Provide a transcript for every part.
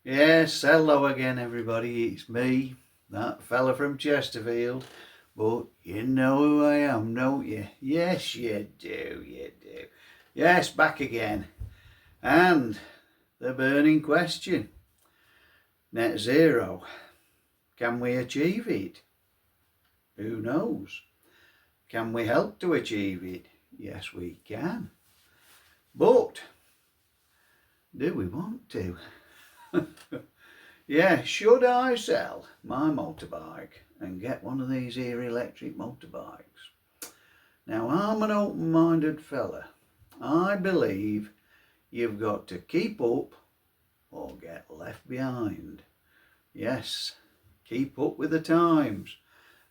Yes, hello again everybody, it's me, that fella from Chesterfield, but you know who I am, don't you? Yes you do, you do. Yes, back again, and the burning question, net zero, can we achieve it? Who knows? Can we help to achieve it? Yes we can, but do we want to? Yeah, should I sell my motorbike and get one of these here electric motorbikes? Now, I'm an open-minded fella. I believe you've got to keep up or get left behind. Yes, keep up with the times.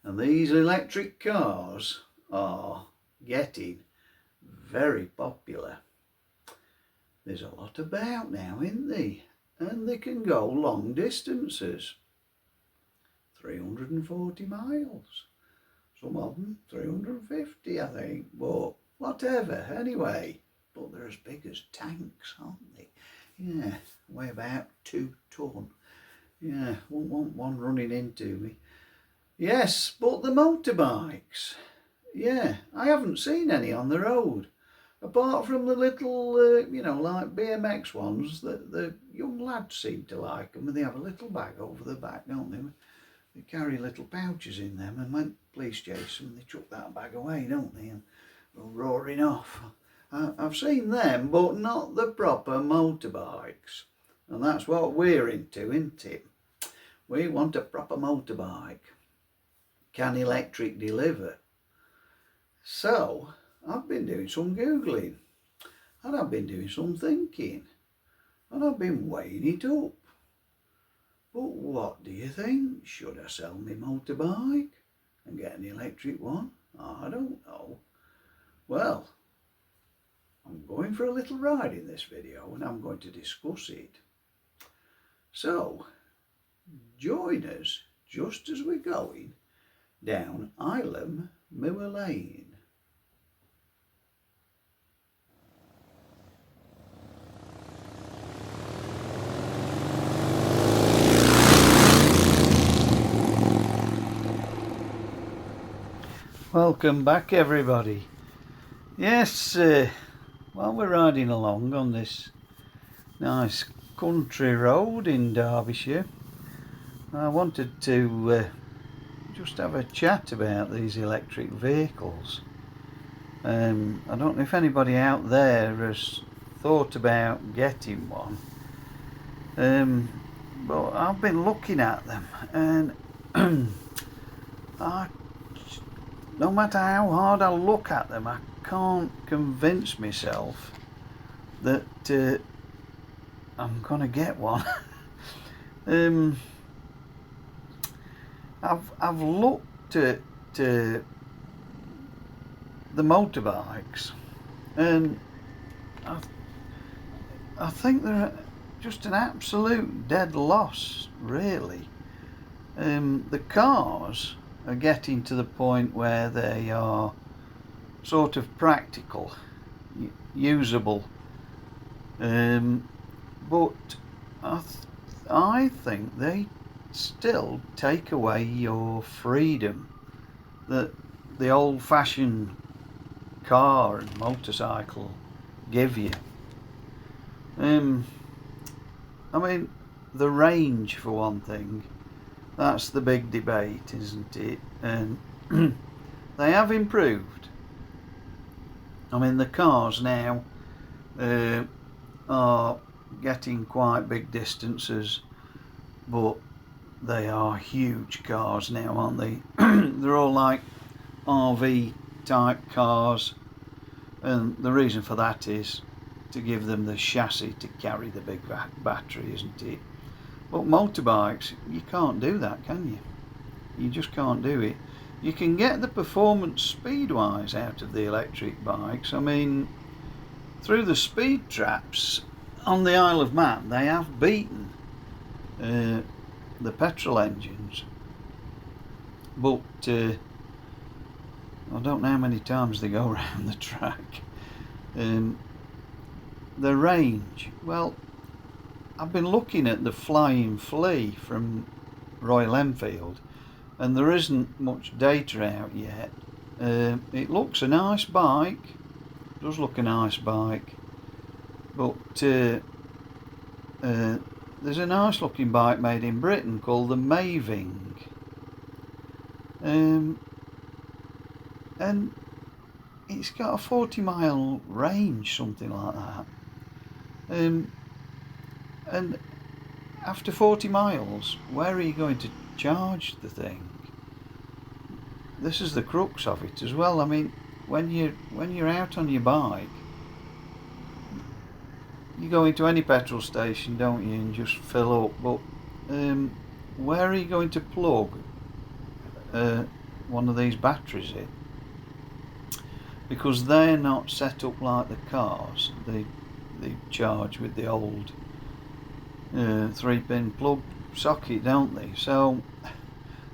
And these electric cars are getting very popular. There's a lot about now, isn't there? And they can go long distances, 340 miles, some of them 350 I think, but whatever, anyway. But they're as big as tanks, aren't they? Yeah, weigh about 2 ton. Yeah, won't want one running into me. Yes, but the motorbikes, yeah, I haven't seen any on the road. Apart from the little, like BMX ones, that the young lads seem to like them, and they have a little bag over the back, don't they? They carry little pouches in them, and when police chase them, they chuck that bag away, don't they? And go roaring off. I've seen them, but not the proper motorbikes. And that's what we're into, isn't it? We want a proper motorbike. Can electric deliver? So, I've been doing some Googling, and I've been doing some thinking, and I've been weighing it up. But what do you think? Should I sell my motorbike and get an electric one? I don't know. Well, I'm going for a little ride in this video, and I'm going to discuss it. So, join us just as we're going down Ilam Moor Lane. Welcome back everybody. Yes, while we're riding along on this nice country road in Derbyshire, I wanted to just have a chat about these electric vehicles. I don't know if anybody out there has thought about getting one, but I've been looking at them, and no matter how hard I look at them, I can't convince myself that I'm gonna get one. I've looked at the motorbikes, and I think they're just an absolute dead loss, really. The cars are getting to the point where they are sort of practical, usable, but I think they still take away your freedom that the old-fashioned car and motorcycle give you. I mean, the range for one thing. That's the big debate, isn't it? And they have improved. I mean, the cars now are getting quite big distances, but they are huge cars now, aren't they? They're all like RV type cars, and the reason for that is to give them the chassis to carry the big battery, isn't it? But motorbikes, you can't do that, can you? You just can't do it. You can get the performance speed-wise out of the electric bikes. I mean, through the speed traps on the Isle of Man, they have beaten the petrol engines. But I don't know how many times they go around the track. The range, well, I've been looking at the Flying Flea from Royal Enfield, and there isn't much data out yet. It looks a nice bike, does look a nice bike, but there's a nice looking bike made in Britain called the Maving, and it's got a 40-mile range, something like that. And after 40 miles, where are you going to charge the thing? This is the crux of it as well. I mean, when you're out on your bike, you go into any petrol station, don't you, and just fill up. But where are you going to plug one of these batteries in? Because they're not set up like the cars. They charge with the old 3-pin plug socket, don't they? So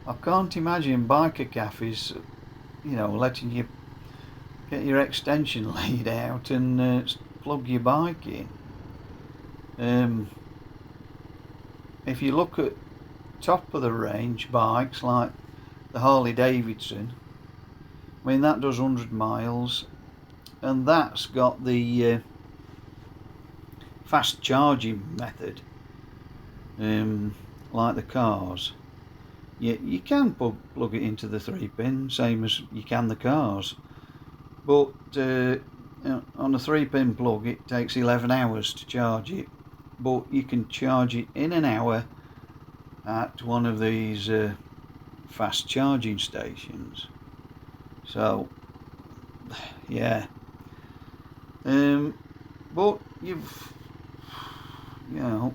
I can't imagine biker cafes, letting you get your extension lead out and plug your bike in. If you look at top of the range bikes like the Harley Davidson, I mean, that does 100 miles, and that's got the fast charging method, like the cars. You can plug it into the 3-pin, same as you can the cars, but on a 3-pin plug it takes 11 hours to charge it, but you can charge it in an hour at one of these fast charging stations. So yeah, but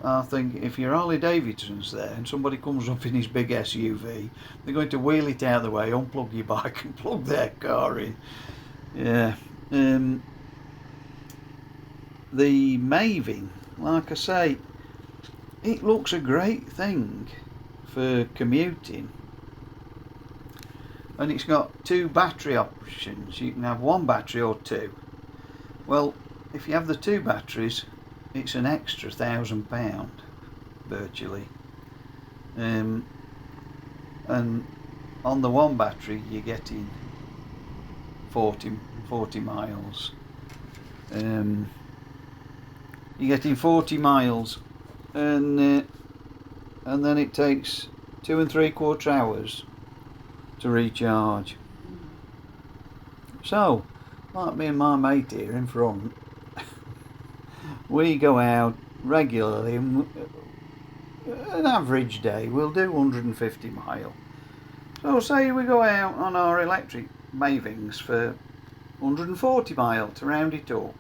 I think if your Harley Davidson's there and somebody comes up in his big SUV, they're going to wheel it out of the way, unplug your bike and plug their car in. Yeah. The Maving, like I say, it looks a great thing for commuting, and it's got 2 battery options. You can have 1 battery or 2. Well, if you have the 2 batteries, it's an extra £1,000 virtually, and on the 1 battery you're getting 40 miles. You're getting 40 miles, and then it takes 2 3/4 hours to recharge. So, like me and my mate here in front, we go out regularly, and an average day we'll do 150 mile. So say we go out on our electric Mavings for 140 mile to round it up.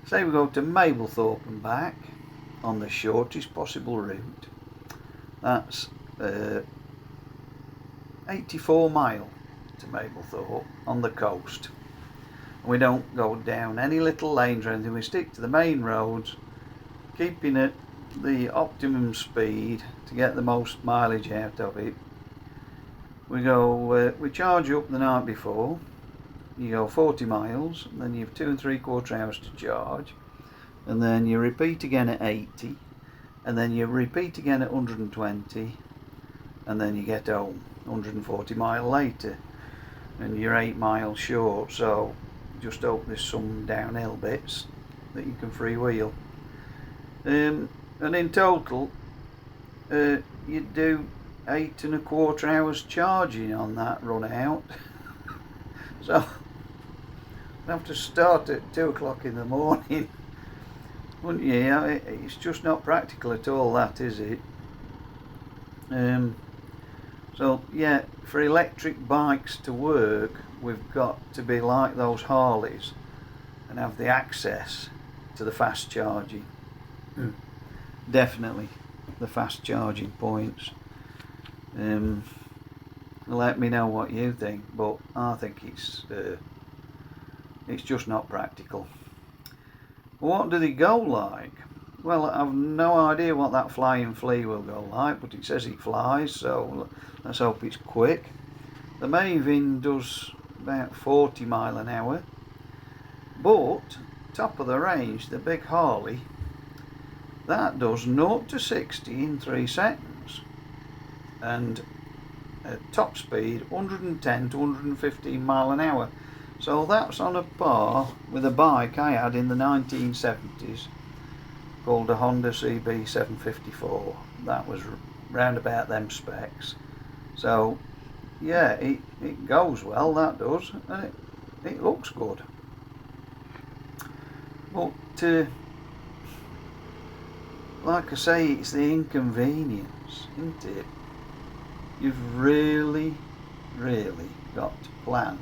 Say we go to Mablethorpe and back on the shortest possible route. That's 84 mile to Mablethorpe on the coast. We don't go down any little lanes or anything. We stick to the main roads, keeping at the optimum speed to get the most mileage out of it. We go, we charge up the night before. You go 40 miles, and then you have 2 3/4 hours to charge, and then you repeat again at 80, and then you repeat again at 120, and then you get home 140 mile later, and you're 8 miles short. So just hope there's some downhill bits that you can freewheel. And in total, you do 8 1/4 hours charging on that run out. So you have to start at 2 o'clock in the morning, wouldn't you? It's just not practical at all, that, is it? So yeah, for electric bikes to work, we've got to be like those Harleys and have the access to the fast charging. Definitely the fast charging points. Let me know what you think, but I think it's just not practical. What do they go like? Well, I've no idea what that Flying Flea will go like, but it says it flies, so let's hope it's quick. The Maving does about 40 mile an hour, but top of the range, the big Harley, that does 0 to 60 in 3 seconds, and at top speed 110 to 115 mile an hour. So that's on a par with a bike I had in the 1970s called a Honda CB 754. That was round about them specs. So yeah, it goes well, that does, and it looks good. But like I say, it's the inconvenience, isn't it? You've really got to plan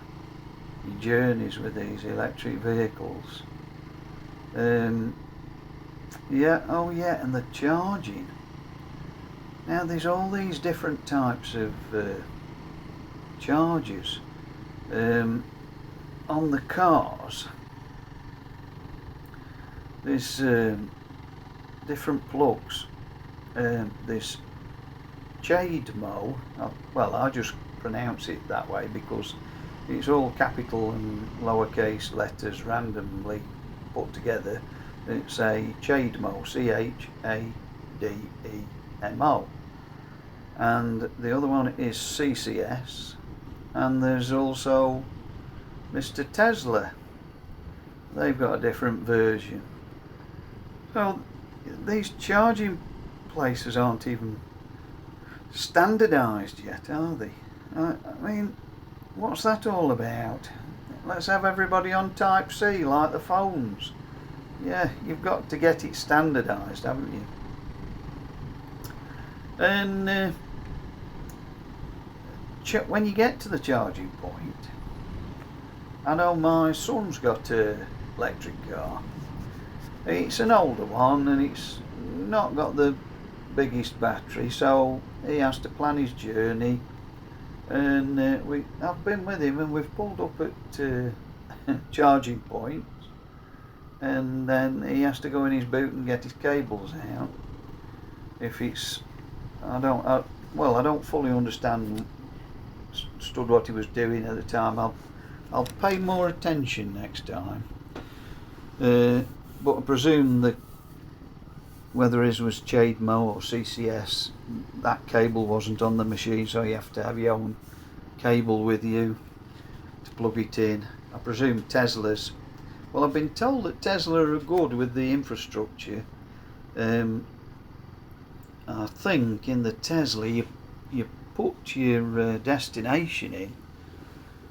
your journeys with these electric vehicles. Yeah, oh yeah, and the charging. Now there's all these different types of chargers on the cars. There's different plugs. There's CHAdeMO. Well, I just pronounce it that way because it's all capital and lowercase letters randomly put together. It's a CHAdeMO, CHADEMO, and the other one is CCS, and there's also Mr. Tesla. They've got a different version. So these charging places aren't even standardised yet, are they? I mean, what's that all about? Let's have everybody on Type C like the phones. Yeah, you've got to get it standardised, haven't you? And when you get to the charging point, I know my son's got an electric car. It's an older one and it's not got the biggest battery, so he has to plan his journey. And I've been with him and we've pulled up at charging points, and then he has to go in his boot and get his cables out. If it's, I don't fully understand what he was doing at the time. I'll pay more attention next time. But I presume that whether his was CHAdeMO or CCS, that cable wasn't on the machine, so you have to have your own cable with you to plug it in. I presume Tesla's, well, I've been told that Tesla are good with the infrastructure. I think in the Tesla you put your destination in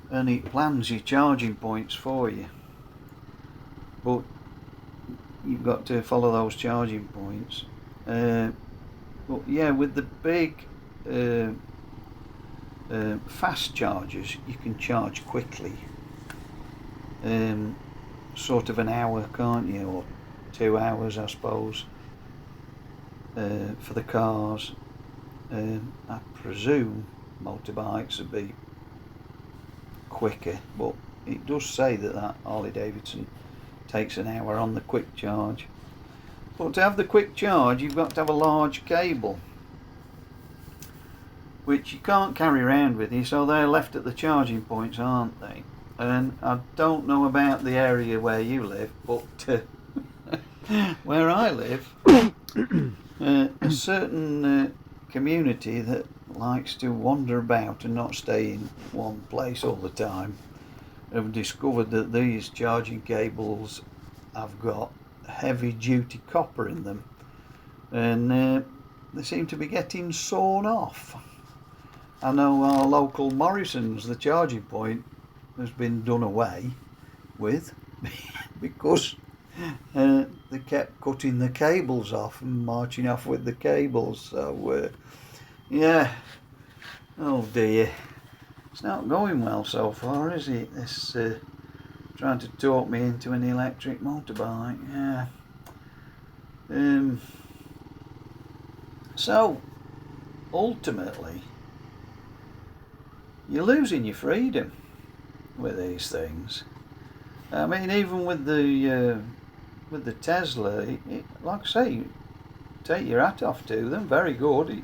and it plans your charging points for you, but you've got to follow those charging points. But yeah, with the big fast chargers you can charge quickly, sort of an hour, can't you, or 2 hours I suppose, for the cars. I presume motorbikes would be quicker, but it does say that Harley Davidson takes an hour on the quick charge. But to have the quick charge you've got to have a large cable, which you can't carry around with you, so they're left at the charging points, aren't they? And I don't know about the area where you live, but where I live, a certain community that likes to wander about and not stay in one place all the time have discovered that these charging cables have got heavy duty copper in them, and they seem to be getting sawn off. I know our local Morrison's, the charging point has been done away with because they kept cutting the cables off and marching off with the cables. So yeah, oh dear, it's not going well so far, is it? This trying to talk me into an electric motorbike. Yeah. So ultimately you're losing your freedom with these things. I mean, even with the Tesla, like I say, take your hat off to them, very good.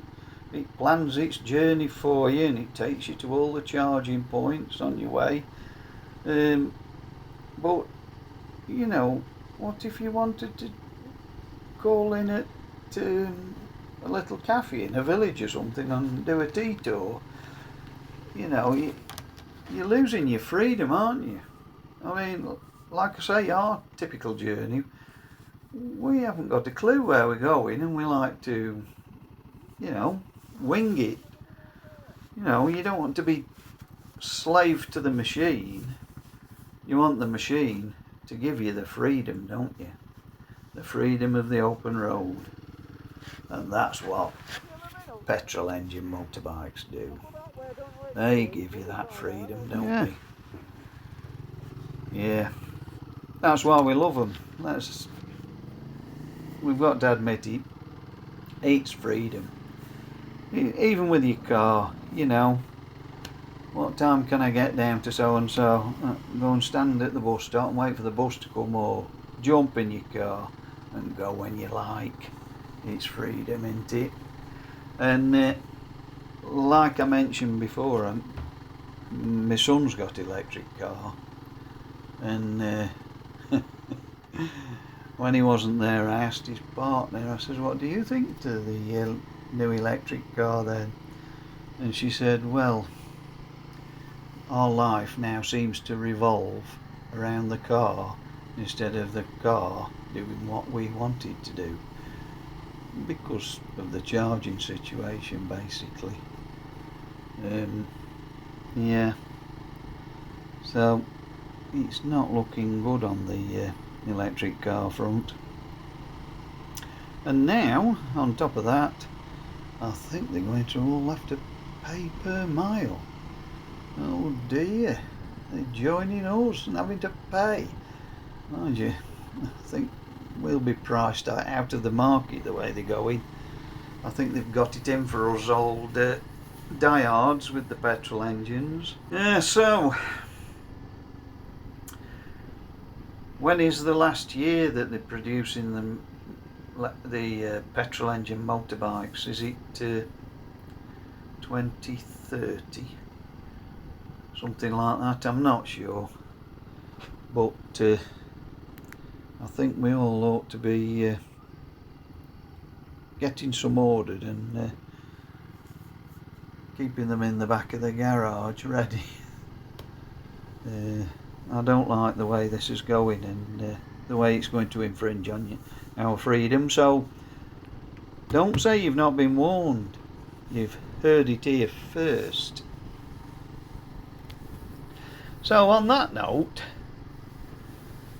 It plans its journey for you and it takes you to all the charging points on your way. But you know, what if you wanted to call in at a little cafe in a village or something and do a tea tour, you know, you're losing your freedom, aren't you? I mean, like I say, our typical journey, we haven't got a clue where we're going, and we like to, you know, wing it. You know, you don't want to be slave to the machine. You want the machine to give you the freedom, don't you? The freedom of the open road. And that's what petrol engine motorbikes do. They give you that freedom, don't they? Yeah. That's why we love them. We've got to admit it. It's freedom. Even with your car, you know. What time can I get down to so and so? Go and stand at the bus stop and wait for the bus to come, or jump in your car and go when you like. It's freedom, isn't it? And like I mentioned before, my son's got an electric car, and when he wasn't there, I asked his partner, I said, what do you think to the new electric car then? And she said, well, our life now seems to revolve around the car instead of the car doing what we want it to do, because of the charging situation, basically. Yeah, so it's not looking good on the electric car front. And now, on top of that, I think they're going to all have to pay per mile. Oh dear, they're joining us and having to pay. Mind you, I think we'll be priced out of the market the way they're going. I think they've got it in for us old diehards with the petrol engines. Yeah, so when is the last year that they're producing them, the petrol engine motorbikes? Is it 2030? Something like that, I'm not sure. But I think we all ought to be getting some ordered and keeping them in the back of the garage ready. I don't like the way this is going, and the way it's going to infringe on our freedom. So don't say you've not been warned. You've heard it here first. So on that note,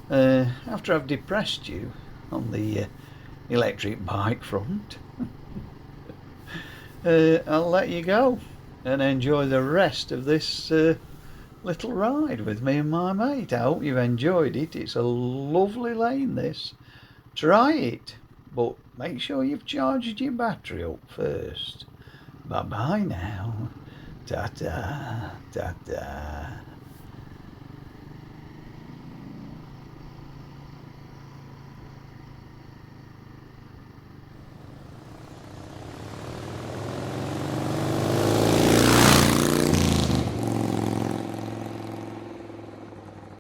after I've depressed you on the electric bike front, I'll let you go and enjoy the rest of this little ride with me and my mate. I hope you've enjoyed it. It's a lovely lane, this. Try it, but make sure you've charged your battery up first. Bye bye now. Ta-ta, ta-ta.